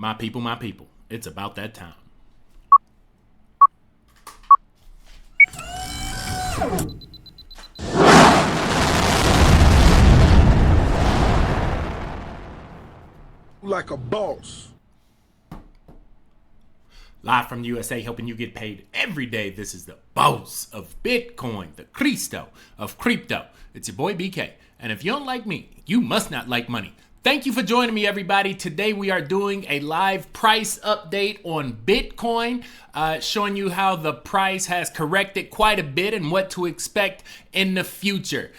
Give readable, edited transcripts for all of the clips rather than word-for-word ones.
My people, it's about that time. Like a boss. Live from the USA, helping you get paid every day. This is the boss of Bitcoin, the Cristo of crypto. It's your boy BK. And if you don't like me, you must not like money. Thank you for joining me, everybody. Today we are doing a live price update on Bitcoin, showing you how the price has corrected quite a bit and what to expect in the future.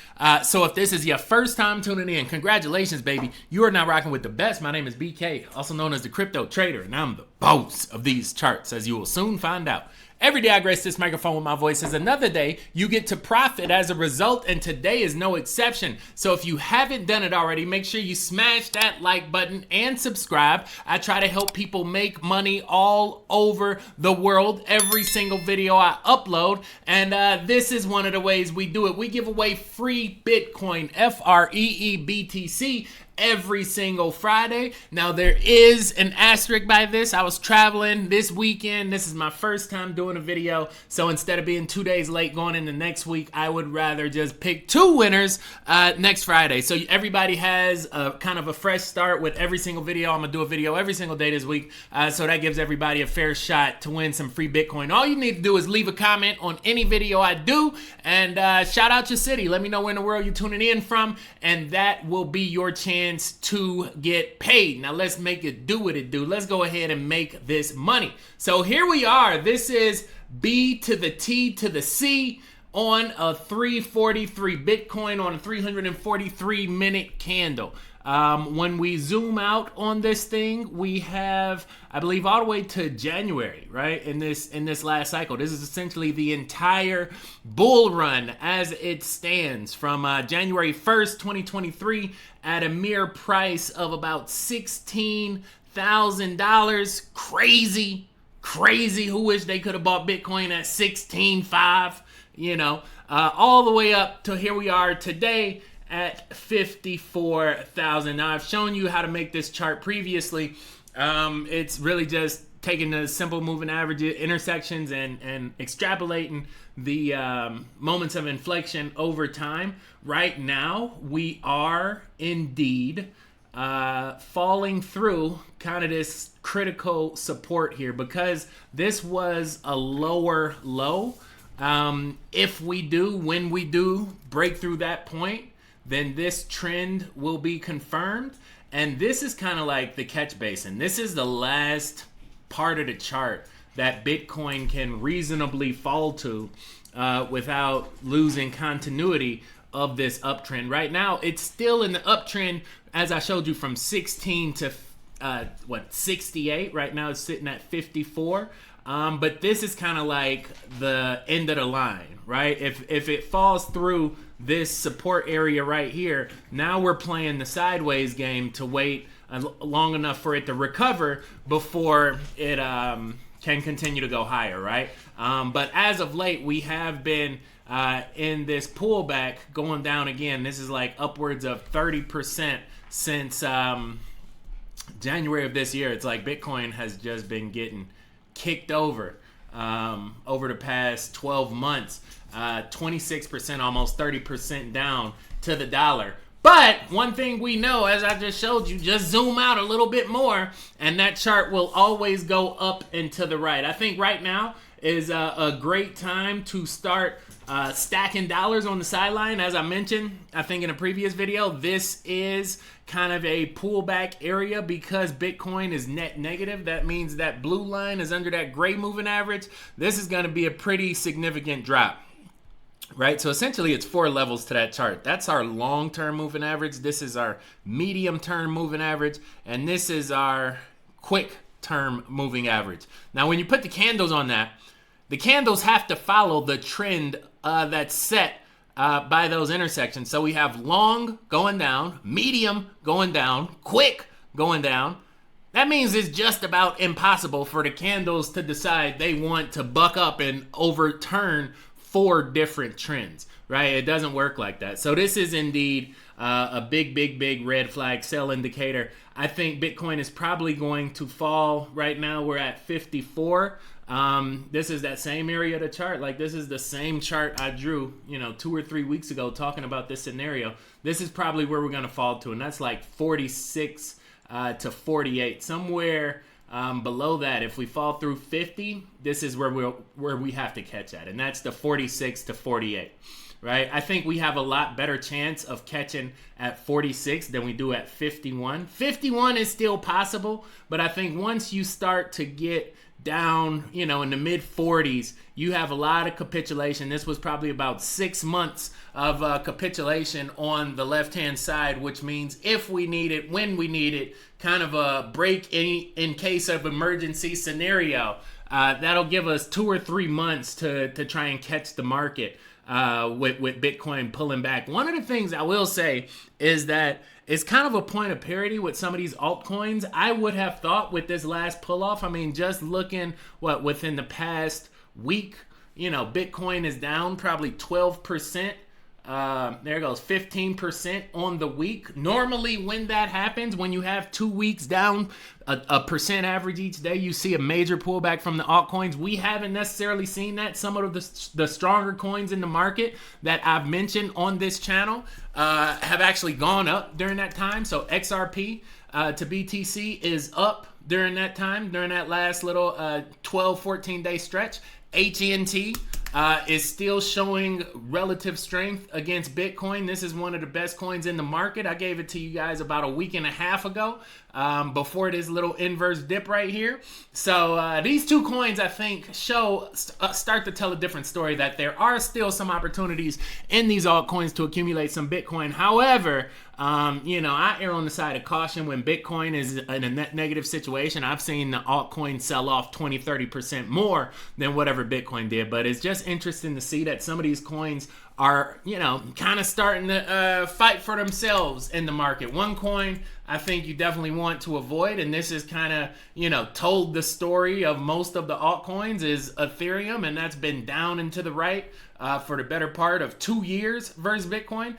So if this is your first time tuning in, congratulations, baby. You are now rocking with the best. My name is BK, also known as the Crypto Trader, and I'm the boss of these charts, as you will soon find out. Every day I grace this microphone with my voice is another day you get to profit as a result, and today is no exception. So if you haven't done it already, make sure you smash that like button and subscribe. I try to help people make money all over the world, every single video I upload, and this is one of the ways we do it. We give away free Bitcoin, FREE BTC, every single Friday. Now there is an asterisk by this. I was traveling this weekend. This is my first time doing a video. So instead of being 2 days late going into next week, I would rather just pick two winners next Friday. So everybody has a kind of a fresh start with every single video. I'm gonna do a video every single day this week. So that gives everybody a fair shot to win some free Bitcoin. All you need to do is leave a comment on any video I do and shout out your city. Let me know where in the world you're tuning in from, and that will be your chance to get paid. Now let's make it do what it do. Let's go ahead and make this money. So here we are. This is B to the T to the C on a 343 Bitcoin on a 343 minute candle. When we zoom out on this thing, we have, I believe, all the way to January, right? In this last cycle. This is essentially the entire bull run as it stands from January 1st, 2023 at a mere price of about $16,000. Crazy. Who wish they could have bought Bitcoin at 16.5, you know, all the way up to here we are today at 54,000. Now I've shown you how to make this chart previously. It's really just taking the simple moving average intersections and extrapolating the moments of inflection over time. Right now, we are indeed falling through kind of this critical support here because this was a lower low. When we do break through that point, then this trend will be confirmed. And this is kind of like the catch basin. This is the last part of the chart that Bitcoin can reasonably fall to without losing continuity of this uptrend. Right now, it's still in the uptrend, as I showed you, from 16 to 68. Right now, it's sitting at 54. But this is kind of like the end of the line, right? If it falls through this support area right here, now we're playing the sideways game to wait long enough for it to recover before it can continue to go higher, right? But as of late, we have been in this pullback going down again. This is like upwards of 30% since January of this year. It's like Bitcoin has just been getting kicked over the past 12 months. 26%, almost 30% down to the dollar. But one thing we know, as I just showed you, just zoom out a little bit more and that chart will always go up and to the right. I think right now is a great time to start stacking dollars on the sideline. As I mentioned, I think in a previous video, this is kind of a pullback area because Bitcoin is net negative. That means that blue line is under that gray moving average. This is going to be a pretty significant drop. Right, so essentially it's 4 levels to that chart. That's our long-term moving average. This is our medium-term moving average, and this is our quick-term moving average. Now, when you put the candles on that, the candles have to follow the trend that's set by those intersections. So we have long going down, medium going down, quick going down. That means it's just about impossible for the candles to decide they want to buck up and overturn 4 different trends, right? It doesn't work like that. So this is indeed a big red flag sell indicator. I think Bitcoin is probably going to fall. Right now we're at 54. This is that same area of the chart. Like, this is the same chart I drew, 2 or 3 weeks ago talking about this scenario. This is probably where we're going to fall to, and that's like 46 to 48, somewhere below that. If we fall through 50, this is where we have to catch at, and that's the 46 to 48. Right? I think we have a lot better chance of catching at 46 than we do at 51. 51 is still possible, but I think once you start to get down, in the mid 40s, you have a lot of capitulation. This was probably about 6 months of capitulation on the left-hand side, which means if we need it, when we need it, kind of a break in case of emergency scenario. That'll give us 2 or 3 months to try and catch the market. With Bitcoin pulling back. One of the things I will say is that it's kind of a point of parity with some of these altcoins. I would have thought with this last pull off, just looking within the past week, Bitcoin is down probably 12%. There goes 15% on the week. Normally when that happens, when you have 2 weeks down a percent average each day, you see a major pullback from the altcoins. We haven't necessarily seen that. Some of the stronger coins in the market that I've mentioned on this channel have actually gone up during that time. So XRP to BTC is up during that time, during that last little 12, 14 day stretch. HNT is still showing relative strength against Bitcoin. This is one of the best coins in the market. I gave it to you guys about a week and a half ago, before this little inverse dip right here. So these two coins, I think, start to tell a different story, that there are still some opportunities in these altcoins to accumulate some Bitcoin. However, I err on the side of caution when Bitcoin is in a net negative situation. I've seen the altcoin sell off 20, 30% more than whatever Bitcoin did. But it's just interesting to see that some of these coins are, kind of starting to fight for themselves in the market. One coin I think you definitely want to avoid, and this is kind of, told the story of most of the altcoins, is Ethereum, and that's been down and to the right for the better part of 2 years versus Bitcoin.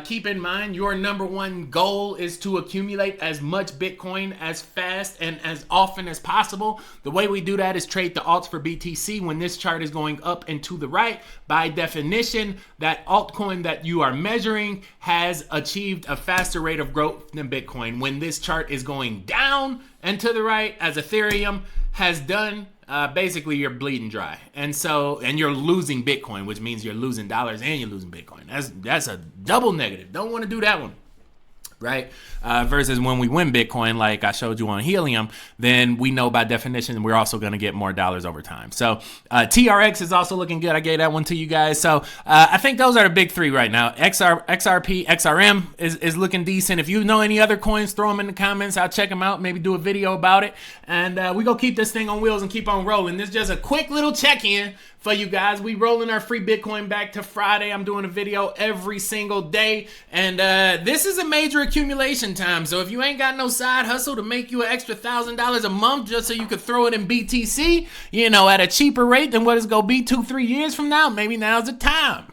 Keep in mind, your number one goal is to accumulate as much Bitcoin as fast and as often as possible. The way we do that is trade the alts for BTC. When this chart is going up and to the right, by definition, that altcoin that you are measuring has achieved a faster rate of growth than Bitcoin. When this chart is going down and to the right, as Ethereum has done, basically you're bleeding dry. And you're losing Bitcoin, which means you're losing dollars and you're losing Bitcoin. That's a double negative. Don't want to do that one. Right? Versus when we win Bitcoin, like I showed you on Helium, then we know by definition we're also going to get more dollars over time. So TRX is also looking good. I gave that one to you guys. So I think those are the big three right now. XRP, XRM is looking decent. If you know any other coins, throw them in the comments. I'll check them out, maybe do a video about it. And we go keep this thing on wheels and keep on rolling. This is just a quick little check-in for you guys. We rolling our free Bitcoin back to Friday. I'm doing a video every single day, and this is a major accumulation time. So if you ain't got no side hustle to make you an extra $1,000 a month just so you could throw it in BTC, at a cheaper rate than what it's gonna be 2-3 years from now, maybe now's the time.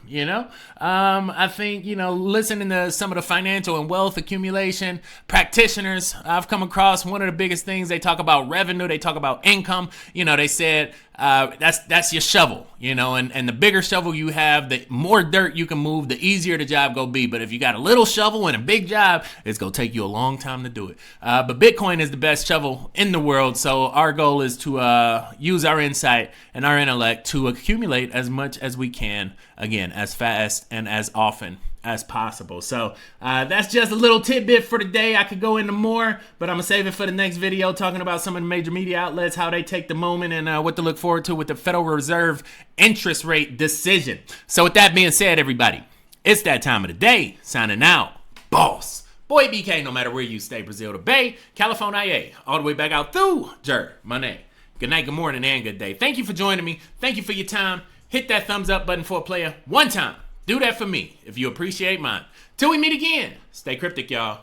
I think listening to some of the financial and wealth accumulation practitioners, I've come across one of the biggest things. They talk about revenue, they talk about income. They said that's your shovel, and the bigger shovel you have, the more dirt you can move, the easier the job go be. But if you got a little shovel and a big job, it's gonna take you a long time to do it. But Bitcoin is the best shovel in the world, so our goal is to use our insight and our intellect to accumulate as much as we can, again, as fast and as often as possible. So that's just a little tidbit for today. I could go into more, but I'm gonna save it for the next video, talking about some of the major media outlets, how they take the moment, and what to look forward to with the Federal Reserve interest rate decision. So with that being said, everybody, it's that time of the day. Signing out, boss. Boy BK, no matter where you stay, Brazil to Bay, California, all the way back out through Germany. Good night, good morning, and good day. Thank you for joining me. Thank you for your time. Hit that thumbs up button for a player one time. Do that for me if you appreciate mine. Till we meet again, stay cryptic, y'all.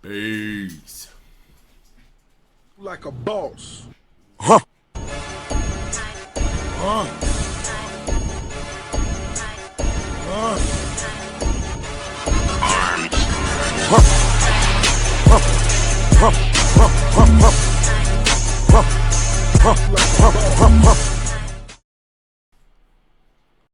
Peace. Like a boss. Huh? Like a boss.